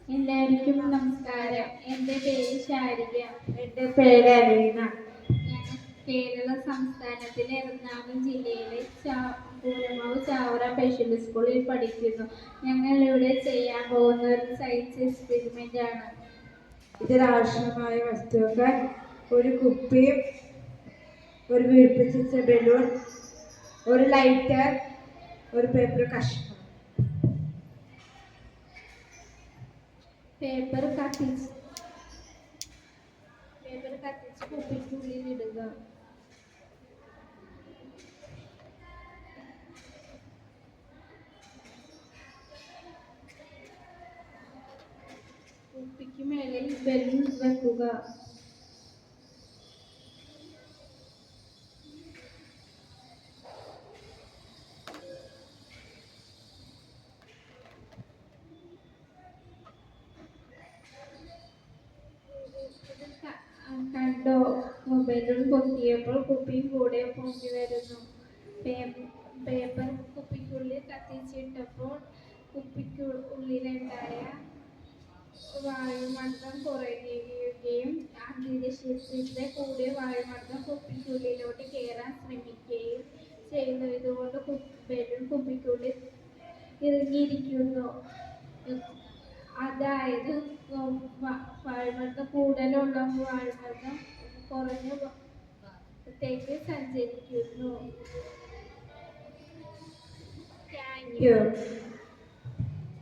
എല്ലാവർക്കും നമസ്കാരം. എൻ്റെ പേര് ശാരിക. എൻ്റെ പേര് അലീന. ഞാൻ കേരള സംസ്ഥാനത്തിലെ എറണാകുളം ജില്ലയിലെ പൂരമാവ് ചാവറ സ്പെഷ്യൽ സ്കൂളിൽ പഠിക്കുന്നു. ഞങ്ങൾ ഇവിടെ ചെയ്യാൻ പോകുന്ന ഒരു സയൻസ് എക്സ്പെരിമെൻ്റ് ആണ്. ഇതിനാവശ്യമായ വസ്തുക്കൾ: ഒരു കുപ്പി, ഒരു വീർപ്പിച്ച ബലൂൺ, ഒരു ലൈറ്റർ, ഒരു പേപ്പർ കഷ്ണം. പേപ്പർ കത്തിച്ച് കുപ്പിക്കുള്ളിൽ ഇടുക. കുപ്പിക്ക് മേളിൽ ബലൂൺ വെക്കുക. കണ്ടോ, ബലൂൺ പൊട്ടിയപ്പോൾ കുപ്പിയും കൂടെ പൊങ്ങി വരുന്നു. പേപ്പർ കുപ്പിക്കുള്ളിൽ കത്തിച്ചിട്ടപ്പോൾ കുപ്പിക്കുള്ളിലുണ്ടായ വായുമർദ്ദം കുറയുകയും അന്തരീക്ഷത്തിന്റെ കൂടിയ വായുമർദ്ദം കുപ്പിക്കുള്ളിലോട്ട് കയറാൻ ശ്രമിക്കുകയും ചെയ്യുന്നു. ഇതുകൊണ്ട് ബലൂൺ കുപ്പിക്കുള്ളിൽ ഇറങ്ങിയിരിക്കുന്നു. അതായത് വായുമർദ്ദം കൂടുതലുള്ള വായുമർദ്ദം കുറഞ്ഞത്തേക്ക് സഞ്ചരിക്കുന്നു. Thank you.